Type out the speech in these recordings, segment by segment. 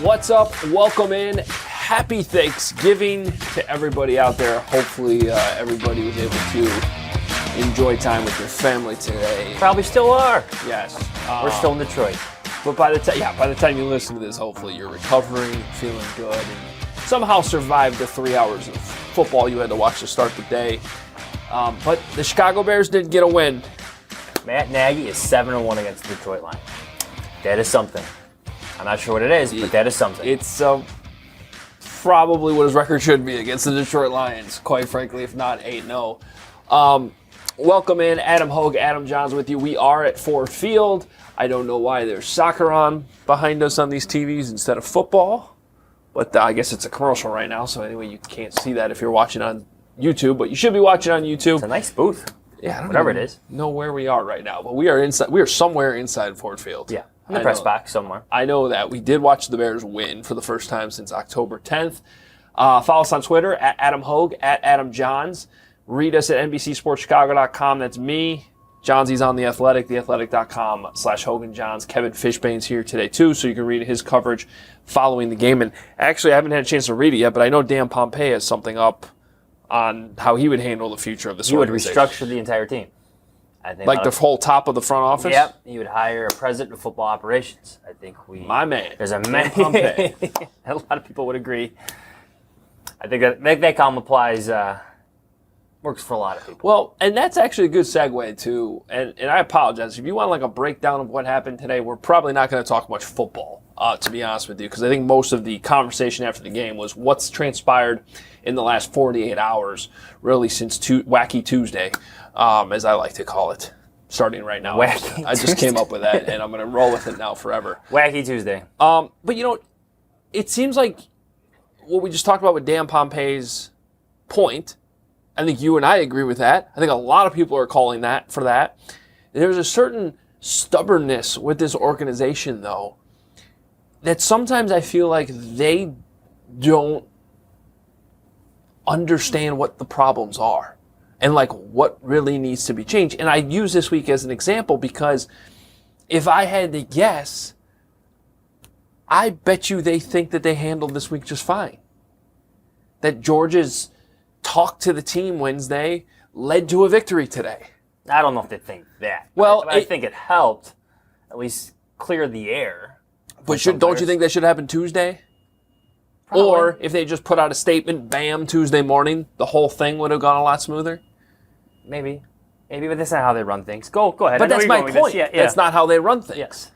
What's up? Welcome in. Happy Thanksgiving to everybody out there. Hopefully everybody was able to enjoy time with their family today. Probably still are. Yes. We're still in Detroit. But by the time you listen to this, hopefully you're recovering, feeling good, and somehow survived the 3 hours of football you had to watch to start the day. But the Chicago Bears did get a win. Mstt Nagy is 7-1 against the Detroit Lions. That is something. I'm not sure what it is, but that is something. It's probably what his record should be against the Detroit Lions, quite frankly, if not 8-0. Welcome in, Adam Hoge, Hoge Jahns with you. We are at Ford Field. I don't know why there's soccer on behind us on these TVs instead of football, but I guess it's a commercial right now, so anyway, you can't see that if you're watching on YouTube, but you should be watching on YouTube. It's a nice booth. Yeah, I don't whatever it is. know where we are right now, but we are inside. We are somewhere inside Ford Field. Yeah, in the press box somewhere. I know that. We did watch the Bears win for the first time since October 10th. Follow us on Twitter, at Adam Hoge, at Hoge Jahns. Read us at NBCSportsChicago.com. That's me. Johnsy's on The Athletic, theathletic.com/Hoge Jahns. Kevin Fishbane's here today, too, so you can read his coverage following the game. And actually, I haven't had a chance to read it yet, but I know Dan Pompei has something up on how he would handle the future of this organization. He would restructure the entire team. I think like the whole top of the front office? Yep. He would hire a president of football operations. I think My man. There's a man. Pompei. A lot of people would agree. I think that column applies, works for a lot of people. Well, and that's actually a good segue to, and I apologize, if you want like a breakdown of what happened today, we're probably not going to talk much football, to be honest with you, because I think most of the conversation after the game was what's transpired in the last 48 hours, really since Wacky Tuesday, as I like to call it, starting right now. Wacky I just came up with that, and I'm going to roll with it now forever. Wacky Tuesday. But, you know, it seems like what we just talked about with Dan Pompei's point, I think you and I agree with that. I think a lot of people are calling that for that. There's a certain stubbornness with this organization, though, that sometimes I feel like they don't understand what the problems are and like what really needs to be changed. And I use this week as an example because if I had to guess, I bet you they think that they handled this week just fine. That Georgia's talk to the team Wednesday led to a victory today. I don't know if they think that. Well, I think it helped at least clear the air. But don't you think that should happen Tuesday? Probably. Or if they just put out a statement, bam, Tuesday morning, the whole thing would have gone a lot smoother? Maybe, but that's not how they run things. Go ahead. But that's my point. Yeah. That's not how they run things. Yes.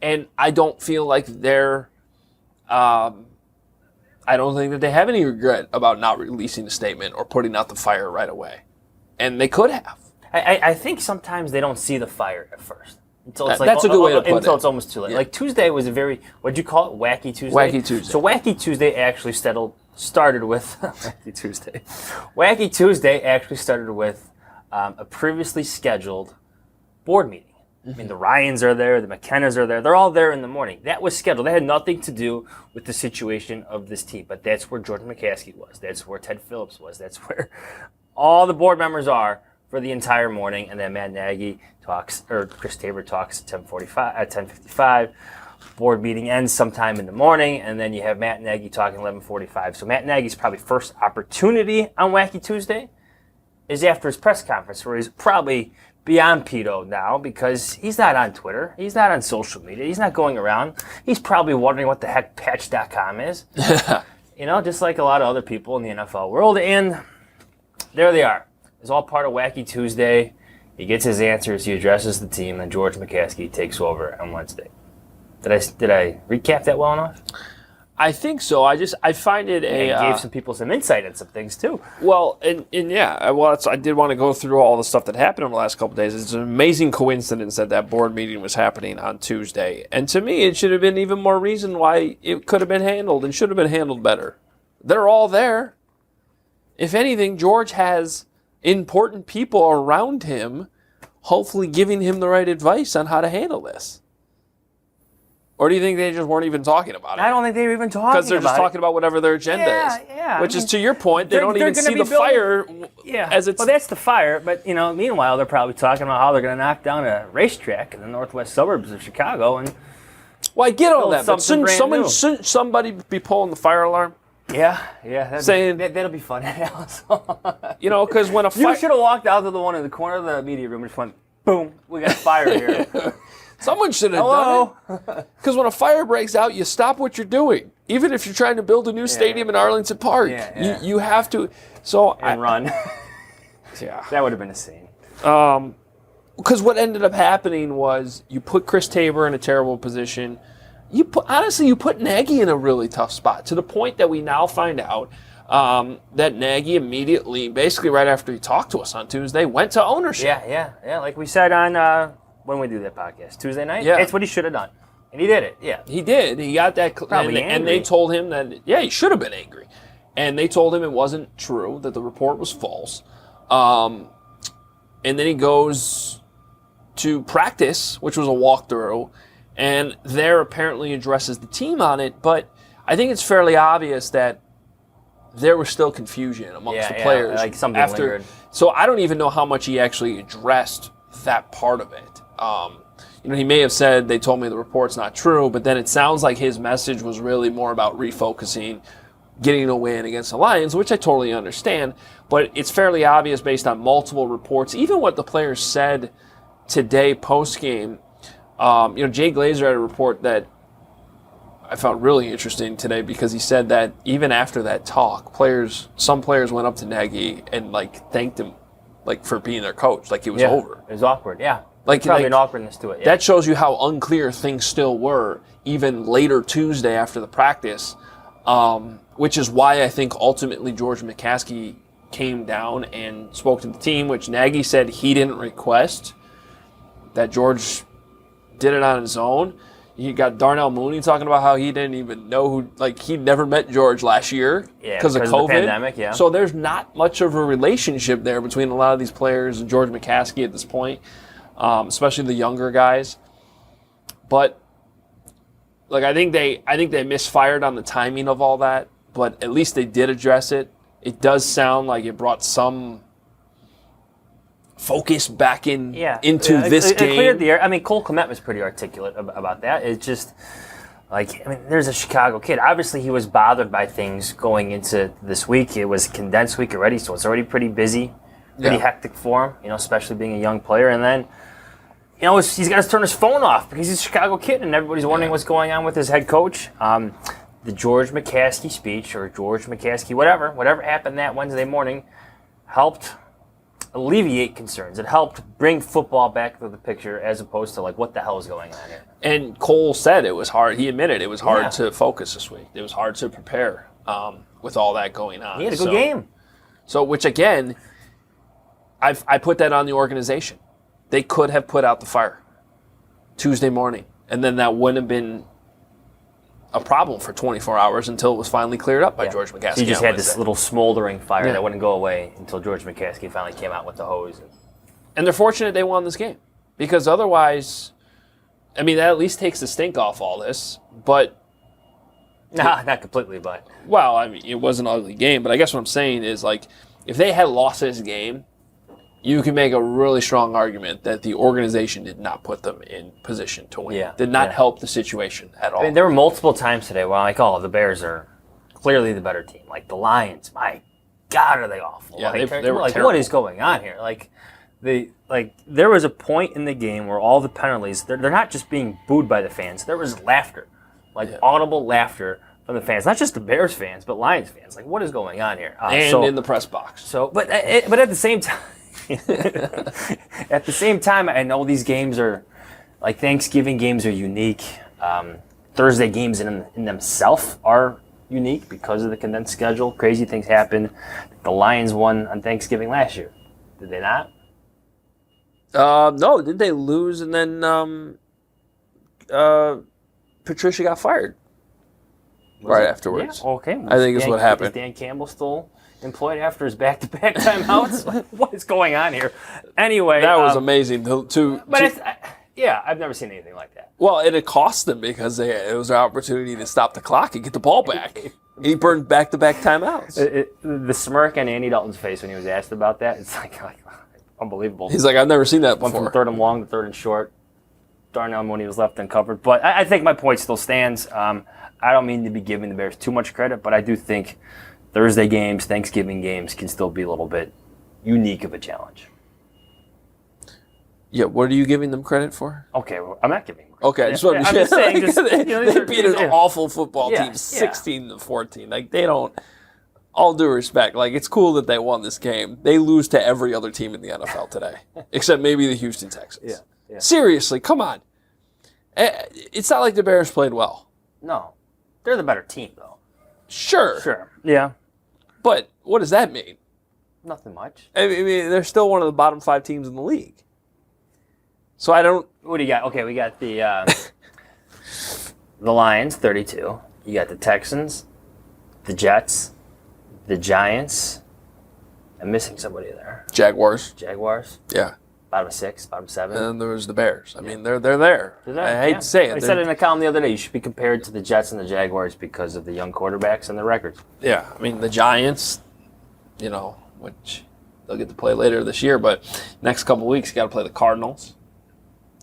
And I don't feel like they're... I don't think that they have any regret about not releasing a statement or putting out the fire right away. And they could have. I think sometimes they don't see the fire at first. Until it's That's a good way to put it. Until it's almost too late. Yeah. Like Tuesday was a very, what'd you call it? Wacky Tuesday? Wacky Tuesday. So Wacky Tuesday actually started with, Wacky Tuesday. Wacky Tuesday actually started with a previously scheduled board meeting. I mean, the Ryans are there, the McKennas are there. They're all there in the morning. That was scheduled. That had nothing to do with the situation of this team. But that's where Jordan McCaskey was. That's where Ted Phillips was. That's where all the board members are for the entire morning. And then Mstt Nagy talks, or Chris Tabor talks at 10:55. Board meeting ends sometime in the morning. And then you have Mstt Nagy talking 11:45. So Mstt Nagy's probably first opportunity on Wacky Tuesday is after his press conference, where he's probably beyond pedo now because he's not on Twitter. He's not on social media. He's not going around. He's probably wondering what the heck patch.com is. Just like a lot of other people in the NFL world. And there they are. It's all part of Wacky Tuesday. He gets his answers. He addresses the team. And George McCaskey takes over on Wednesday. Did I recap that well enough? I think so. I find it gave some people some insight on some things too. Well, and yeah, I did want to go through all the stuff that happened over the last couple of days. It's an amazing coincidence that board meeting was happening on Tuesday, and to me, it should have been even more reason why it could have been handled and should have been handled better. They're all there. If anything, George has important people around him, hopefully giving him the right advice on how to handle this. Or do you think they just weren't even talking about it? I don't think they were even talking about it. Because they're just talking about whatever their agenda is. Yeah. Which is to your point, they don't even see the fire as it's... Well, that's the fire, but, meanwhile, they're probably talking about how they're going to knock down a racetrack in the northwest suburbs of Chicago. And Well, I get all Build that, but something brand new. shouldn't somebody be pulling the fire alarm? Yeah. That'll be fun. You know, because when a You fire... should have walked out to the one in the corner of the media room and just went, boom, we got a fire here. Someone should have done it. Because when a fire breaks out, you stop what you're doing. Even if you're trying to build a new stadium in Arlington Park. Yeah. You have to... So Run. Yeah. That would have been insane. Because what ended up happening was you put Chris Tabor in a terrible position. You put Nagy in a really tough spot, to the point that we now find out that Nagy immediately, basically right after he talked to us on Tuesday, went to ownership. Yeah. Like we said on when we do that podcast, Tuesday night. Yeah. It's what he should have done. And he did it, yeah. He did. He got that. And they told him that, he should have been angry. And they told him it wasn't true, that the report was false. And then he goes to practice, which was a walkthrough, and there apparently addresses the team on it. But I think it's fairly obvious that there was still confusion amongst the players. Like something lingered. So I don't even know how much he actually addressed that part of it. He may have said, they told me the report's not true, but then it sounds like his message was really more about refocusing, getting a win against the Lions, which I totally understand. But it's fairly obvious based on multiple reports, even what the players said today post-game. Jay Glazer had a report that I found really interesting today, because he said that even after that talk, some players went up to Nagy and thanked him for being their coach, like it was over. It was awkward, yeah. Probably an awkwardness to it. Yeah. That shows you how unclear things still were, even later Tuesday after the practice, which is why I think ultimately George McCaskey came down and spoke to the team, which Nagy said he didn't request, that George did it on his own. You got Darnell Mooney talking about how he didn't even know who, he'd never met George last year because of COVID. The pandemic, yeah. So there's not much of a relationship there between a lot of these players and George McCaskey at this point, especially the younger guys. But I think they misfired on the timing of all that, but at least they did address it. It does sound like it brought some focus back into this game. It cleared the air. I mean, Cole Kmet was pretty articulate about that. It's just there's a Chicago kid. Obviously, he was bothered by things going into this week. It was a condensed week already, so it's already pretty busy, pretty hectic for him. Especially being a young player, and then he's got to turn his phone off because he's a Chicago kid, and everybody's wondering what's going on with his head coach. The George McCaskey speech, or George McCaskey, whatever happened that Wednesday morning, helped alleviate concerns. It helped bring football back to the picture, as opposed to what the hell is going on here. And Cole said it was hard. He admitted it was hard to focus this week. It was hard to prepare with all that going on. He had a good game. So, which again, I put that on the organization. They could have put out the fire Tuesday morning, and then that wouldn't have been a problem for 24 hours until it was finally cleared up by George McCaskey. So you just had this little smoldering fire that wouldn't go away until George McCaskey finally came out with the hose. And they're fortunate they won this game, because otherwise, that at least takes the stink off all this. But not completely, but it was an ugly game. But I guess what I'm saying is, if they had lost this game, you can make a really strong argument that the organization did not put them in position to win. Did not help the situation at all. There were multiple times today where the Bears are clearly the better team. The Lions, my God, are they awful? Yeah, they were terrible. What is going on here? There was a point in the game where all the penalties, they're not just being booed by the fans. There was laughter, audible laughter from the fans, not just the Bears fans, but Lions fans. What is going on here? And in the press box. But at the same time. At the same time, I know these games are Thanksgiving games are unique. Thursday games in themselves are unique because of the condensed schedule. Crazy things happen. The Lions won on Thanksgiving last year. Did they not? No, did they lose and then Patricia got fired afterwards? Yeah, okay. I think is what happened. Is Dan Campbell still employed after his back-to-back timeouts? What is going on here? Anyway, that was amazing. I've never seen anything like that. Well, it had cost them because it was their opportunity to stop the clock and get the ball back. He burned back-to-back timeouts. The smirk on Andy Dalton's face when he was asked about that, it's unbelievable. He's like, I've never seen that before. Went from third and long to third and short. Darnell Mooney was left uncovered. But I think my point still stands. I don't mean to be giving the Bears too much credit, but I do think Thursday games, Thanksgiving games can still be a little bit unique of a challenge. Yeah, what are you giving them credit for? Okay, well, I'm not giving them credit. Okay, I just want to I'm just saying, they beat an awful football team 16-14. Like, they don't, all due respect, like, it's cool that they won this game. They lose to every other team in the NFL today, except maybe the Houston Texans. Yeah. Seriously, come on. It's not like the Bears played well. No. They're the better team, though. Sure. Yeah. But what does that mean? Nothing much. I mean, they're still one of the bottom 5 teams in the league. So I don't... What do you got? Okay, we got the the Lions, 32. You got the Texans, the Jets, the Giants. I'm missing somebody there. Jaguars. Yeah. Bottom 6, bottom 7. And there was the Bears. I mean, they're there. I hate to say it. I said it in a column the other day. You should be compared to the Jets and the Jaguars because of the young quarterbacks and their records. Yeah. I mean, the Giants, which they'll get to play later this year, but next couple of weeks, you got to play the Cardinals,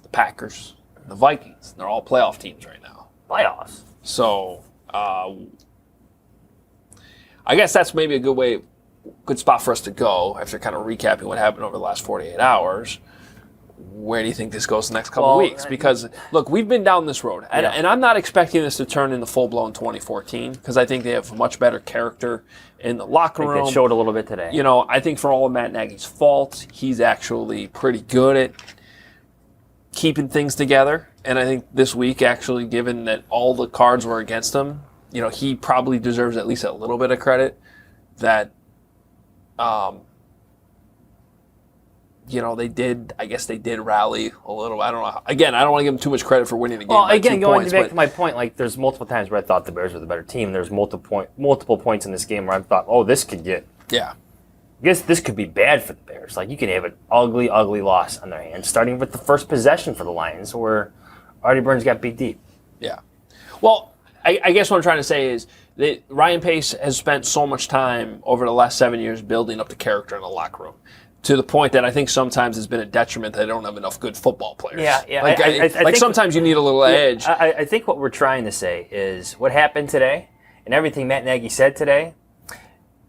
the Packers, and the Vikings. They're all playoff teams right now. Playoffs. So, I guess that's maybe a good spot for us to go after kind of recapping what happened over the last 48 hours. Where do you think this goes the next couple of weeks? Because, look, we've been down this road, and I'm not expecting this to turn into full-blown 2014 because I think they have much better character in the locker room. They showed a little bit today. I think for all of Mstt Nagy's faults, he's actually pretty good at keeping things together. And I think this week, actually, given that all the cards were against him, he probably deserves at least a little bit of credit that they did rally a little. I don't know. Again, I don't want to give them too much credit for winning the game. Well, again, going back to my point, like there's multiple times where I thought the Bears were the better team. There's multiple points in this game where I thought, oh, this could get. Yeah. I guess this could be bad for the Bears. Like you can have an ugly, ugly loss on their hands, starting with the first possession for the Lions, where Artie Burns got beat deep. Yeah. Well, I guess what I'm trying to say is that Ryan Pace has spent so much time over the last 7 years building up the character in the locker room, to the point that I think sometimes it's been a detriment that they don't have enough good football players. Yeah. I think sometimes you need a little edge. I think what we're trying to say is what happened today and everything Mstt Nagy said today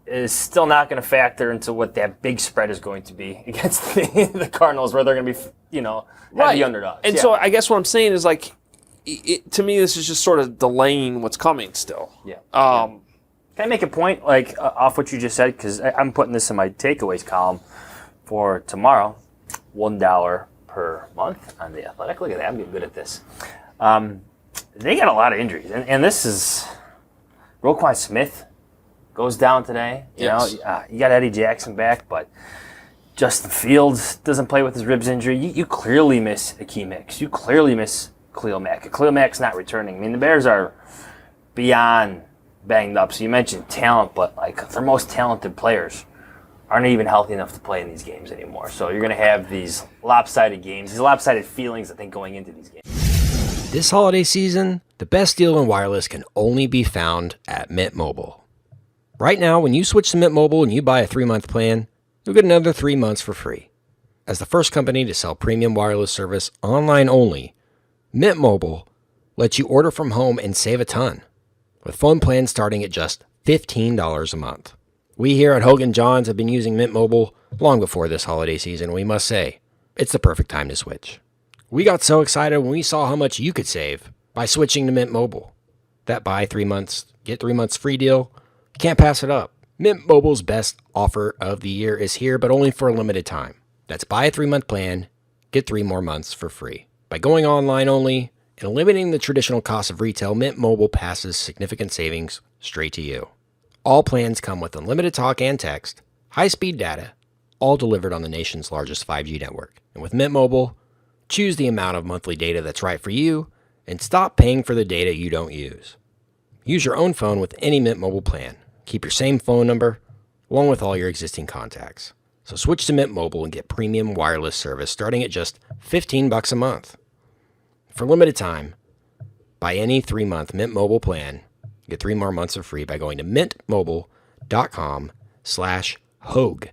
is still not going to factor into what that big spread is going to be against the Cardinals, where they're going to be, heavy underdogs. And so I guess what I'm saying is, like, to me, this is just sort of delaying what's coming still. Yeah. Can I make a point, off what you just said? Because I'm putting this in my takeaways column for tomorrow. $1 per month on The Athletic. Look at that. I'm getting good at this. They got a lot of injuries. And this is Roquan Smith goes down today. You got Eddie Jackson back, but Justin Fields doesn't play with his ribs injury. You clearly miss Akeem Hicks. You clearly miss Khalil Mack. Khalil Mack's not returning. I mean, the Bears are beyond banged up. So you mentioned talent, but their most talented players aren't even healthy enough to play in these games anymore. So you're going to have these lopsided games, these lopsided feelings, I think, going into these games. This holiday season, the best deal in wireless can only be found at Mint Mobile. Right now, when you switch to Mint Mobile and you buy a 3-month plan, you'll get another 3 months for free. As the first company to sell premium wireless service online only, Mint Mobile lets you order from home and save a ton, with phone plans starting at just $15 a month. We here at Hoge Jahns have been using Mint Mobile long before this holiday season. We must say, it's the perfect time to switch. We got so excited when we saw how much you could save by switching to Mint Mobile. That buy 3 months, get 3 months free deal, you can't pass it up. Mint Mobile's best offer of the year is here, but only for a limited time. That's buy a 3-month plan, get 3 more months for free. By going online only and eliminating the traditional cost of retail, Mint Mobile passes significant savings straight to you. All plans come with unlimited talk and text, high-speed data, all delivered on the nation's largest 5G network. And with Mint Mobile, choose the amount of monthly data that's right for you and stop paying for the data you don't use. Use your own phone with any Mint Mobile plan. Keep your same phone number along with all your existing contacts. So switch to Mint Mobile and get premium wireless service starting at just $15 a month. For limited time, buy any 3-month Mint Mobile plan. Get 3 more months for free by going to mintmobile.com/Hoge, Hoge.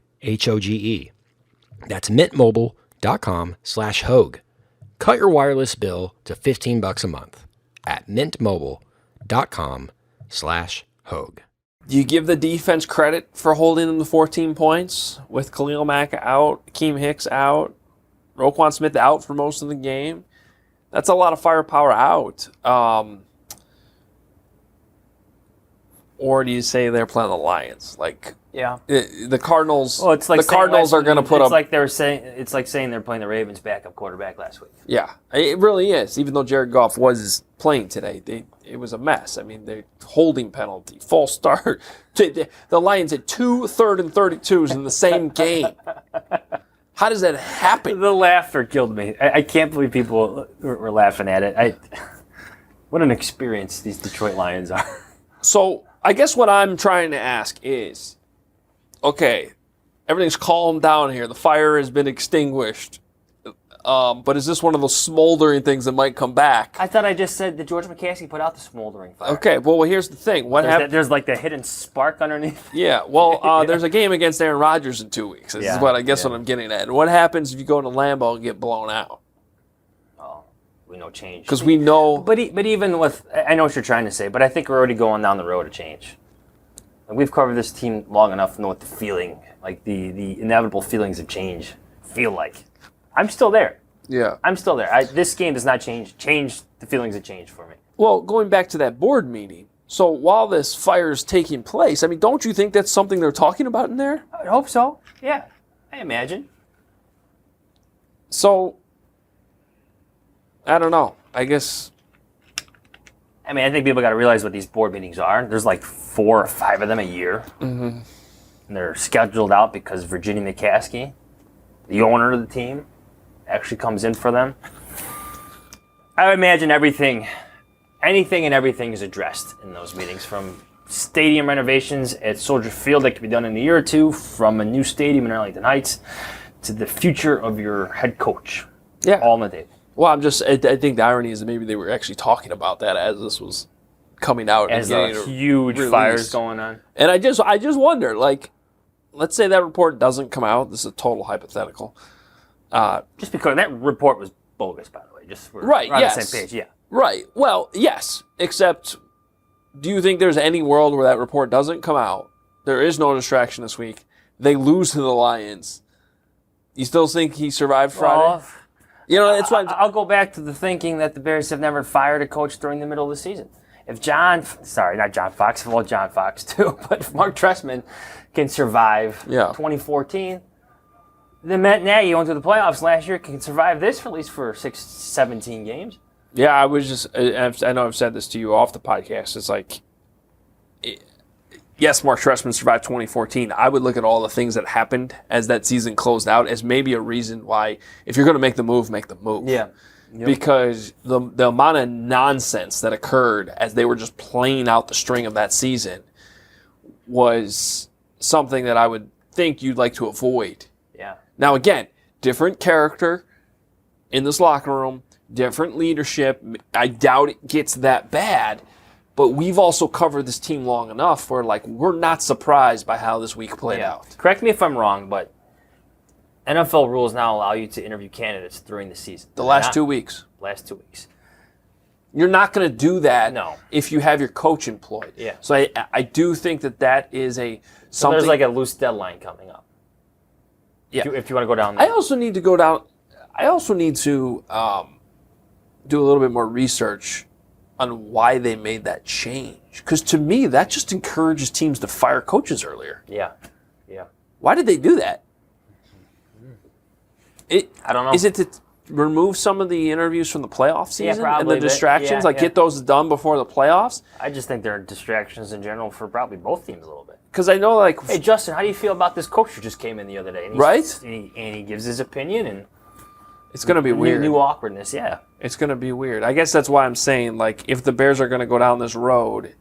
That's mintmobile.com/Hoge. Cut your wireless bill to $15 a month at mintmobile.com/Hoge. Do you give the defense credit for holding them to 14 points with Khalil Mack out, Akeem Hicks out, Roquan Smith out for most of the game? That's a lot of firepower out. Or do you say they're playing the Lions? The Cardinals. Well, it's like the Cardinals are going to put up. It's like saying they're playing the Ravens' backup quarterback last week. Yeah, it really is. Even though Jared Goff was playing today, it was a mess. I mean, the holding penalty, false start. The Lions had 2 3rd and 32s in the same game. How does that happen? The laughter killed me. I can't believe people were laughing at it. What an experience these Detroit Lions are. So I guess what I'm trying to ask is, okay, everything's calmed down here. The fire has been extinguished. But is this one of those smoldering things that might come back? I thought I just said that George McCaskey put out the smoldering fire. Okay, well, here's the thing. What happened? There's like the hidden spark underneath. Yeah, well, there's a game against Aaron Rodgers in 2 weeks. This is what what I'm getting at. And what happens if you go to Lambeau and get blown out? Oh, we know change. Because we know. But even with, I know what you're trying to say, but I think we're already going down the road to change. And we've covered this team long enough to know what the feeling, like the inevitable feelings of change, feel like. I'm still there. Yeah. I'm still there. This game does not change the feelings of change for me. Well, going back to that board meeting, so while this fire is taking place, I mean, don't you think that's something they're talking about in there? I would hope so. Yeah, I imagine. So, I don't know. I guess. I mean, I think people got to realize what these board meetings are. There's like 4 or 5 of them a year. Mm-hmm. And they're scheduled out because Virginia McCaskey, the owner of the team, actually comes in for them. I would imagine anything and everything is addressed in those meetings, from stadium renovations at Soldier Field that could be done in a year or two, from a new stadium in Arlington Heights, to the future of your head coach. Yeah. All on the table. Well, I think the irony is that maybe they were actually talking about that as this was coming out. As and a huge fires going on. And I just wonder, like, let's say that report doesn't come out. This is a total hypothetical. Just because that report was bogus, by the way. Just we're right, on yes. the same page, yeah. Right. Well, yes. Except, do you think there's any world where that report doesn't come out? There is no distraction this week. They lose to the Lions. You still think he survived Friday? Well, that's why I'll go back to the thinking that the Bears have never fired a coach during the middle of the season. If John Fox too, but if Mark Trestman can survive 2014, then Mstt Nagy went to the playoffs last year, can survive this for at least for 17 games. Yeah, I was just, I know I've said this to you off the podcast. It's like, yes, Mark Trestman survived 2014. I would look at all the things that happened as that season closed out as maybe a reason why, if you're going to make the move, make the move. Yeah. Yep. Because the amount of nonsense that occurred as they were just playing out the string of that season was something that I would think you'd like to avoid. Yeah. Now, again, different character in this locker room, different leadership. I doubt it gets that bad, but we've also covered this team long enough where, like, we're not surprised by how this week played out. Correct me if I'm wrong, but NFL rules now allow you to interview candidates during the season. The last 2 weeks. Last 2 weeks. You're not going to do that No. if you have your coach employed. Yeah. So I do think that is So something. there's like a loose deadline coming up. Yeah. If you want to go down there. I also need to go down. I also need to do a little bit more research on why they made that change. Because to me, that just encourages teams to fire coaches earlier. Yeah. Yeah. Why did they do that? I don't know. Is it to remove some of the interviews from the playoff season probably, and the distractions? yeah. Get those done before the playoffs? I just think there are distractions in general for probably both teams a little bit. Because I know, like... Hey, Justin, how do you feel about this coach who just came in the other day? And Right? And he gives his opinion, and it's going to be weird. New awkwardness, yeah. It's going to be weird. I guess that's why I'm saying, like, if the Bears are going to go down this road,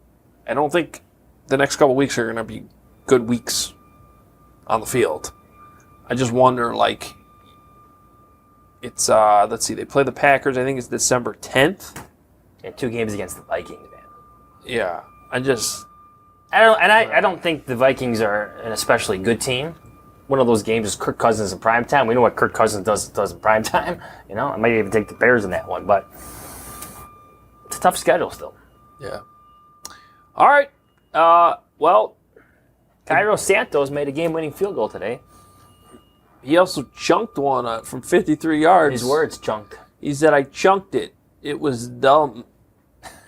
I don't think the next couple weeks are going to be good weeks on the field. I just wonder, like, it's, let's see, they play the Packers, I think it's December 10th. And 2 games against the Vikings, man. Yeah, I don't I don't think the Vikings are an especially good team. one of those games is Kirk Cousins in prime time. We know what Kirk Cousins does in prime time. I might even take the Bears in that one, but it's a tough schedule still. Yeah. All right. Well, Cairo Santos made a game-winning field goal today. he also chunked one from 53 yards. His words, chunked. He said, I chunked it. It was dumb,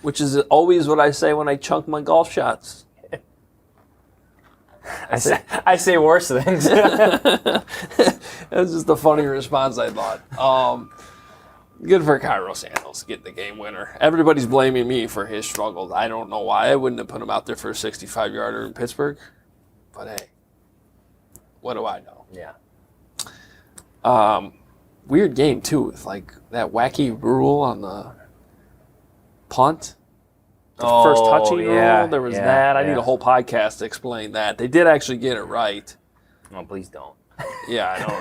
which is always what I say when I chunk my golf shots. I say worse things. That was just a funny response, I thought. Good for Cairo Santos getting the game winner. Everybody's blaming me for his struggles. I don't know why. I wouldn't have put him out there for a 65-yarder in Pittsburgh. But hey, what do I know? Yeah. Weird game, too, with like that wacky rule on the punt. The first touching rule, there was that. I need a whole podcast to explain that. They did actually get it right. Oh, please don't. Yeah, I know,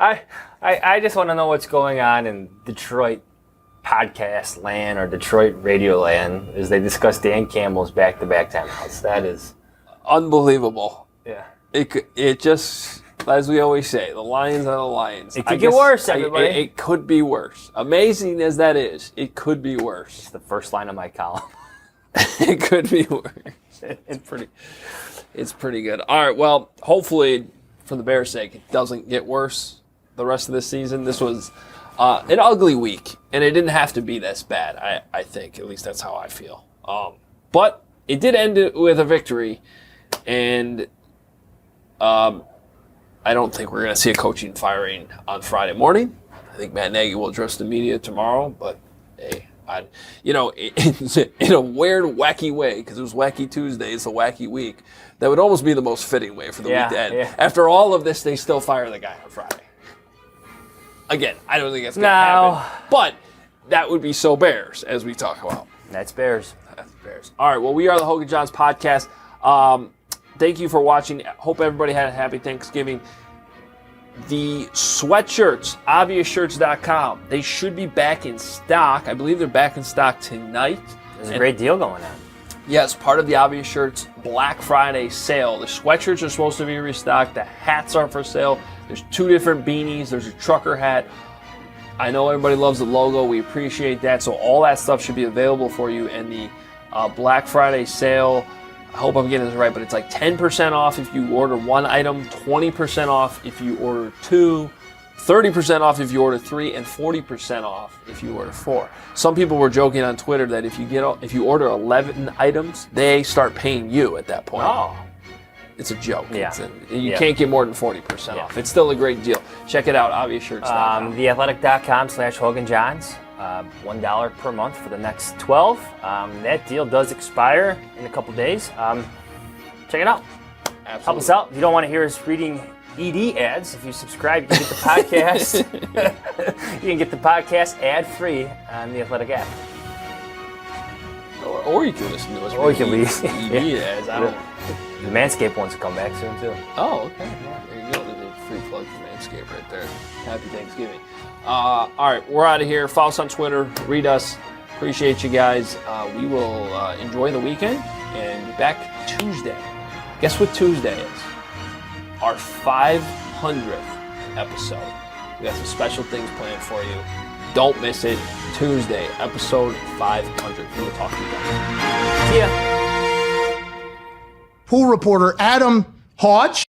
right? I just want to know what's going on in Detroit podcast land or Detroit radio land as they discuss Dan Campbell's back-to-back timeouts. That is Unbelievable. yeah. It just, as we always say, the Lions are the Lions. It could get worse, everybody. It could be worse. Amazing as that is, it could be worse. It's the first line of my column. It could be worse. It's pretty good. All right, well, hopefully, for the Bears' sake, it doesn't get worse the rest of the season. This was an ugly week, and it didn't have to be this bad, I think. At least that's how I feel. But it did end with a victory, and I don't think we're going to see a coaching firing on Friday morning. I think Mstt Nagy will address the media tomorrow, but hey, in a weird, wacky way, because it was Wacky Tuesday, it's a wacky week, that would almost be the most fitting way for the week to end. Yeah. After all of this, they still fire the guy on Friday. Again, I don't think that's going to happen, but that would be so Bears, as we talk about. That's Bears. That's Bears. All right, well, we are the Hoge Jahns podcast. Thank you for watching. Hope everybody had a happy Thanksgiving. The sweatshirts, obviousshirts.com, they should be back in stock. I believe they're back in stock tonight. There's a great deal going on. Yes, part of the Obvious Shirts Black Friday sale. The sweatshirts are supposed to be restocked. The hats are for sale. There's 2 different beanies. There's a trucker hat. I know everybody loves the logo. We appreciate that. So all that stuff should be available for you. And the Black Friday sale, I hope I'm getting this right, but it's like 10% off if you order 1 item, 20% off if you order 2, 30% off if you order 3, and 40% off if you order 4. Some people were joking on Twitter that if you order 11 items, they start paying you at that point. Oh. It's a joke. Yeah. You can't get more than 40% off. It's still a great deal. Check it out, obviousshirts.com. Theathletic.com/Hoge Jahns. $1 per month for the next 12. That deal does expire in a couple days. Check it out. Absolutely. Help us out. If you don't want to hear us reading ED ads, if you subscribe, you can get the podcast. You can get the podcast ad-free on the Athletic app. Or you can listen to us. Or you can leave. ED ads. I don't. The Manscaped ones will come back soon too. Oh, okay. Yeah, there you go. There's a free plug for Manscaped right there. Happy Thanksgiving. All right, we're out of here. Follow us on Twitter. Read us. Appreciate you guys. We will enjoy the weekend and be back Tuesday. Guess what Tuesday is? Our 500th episode. We got some special things planned for you. Don't miss it. Tuesday, episode 500. We will talk to you guys. See ya. Pool reporter Adam Hoge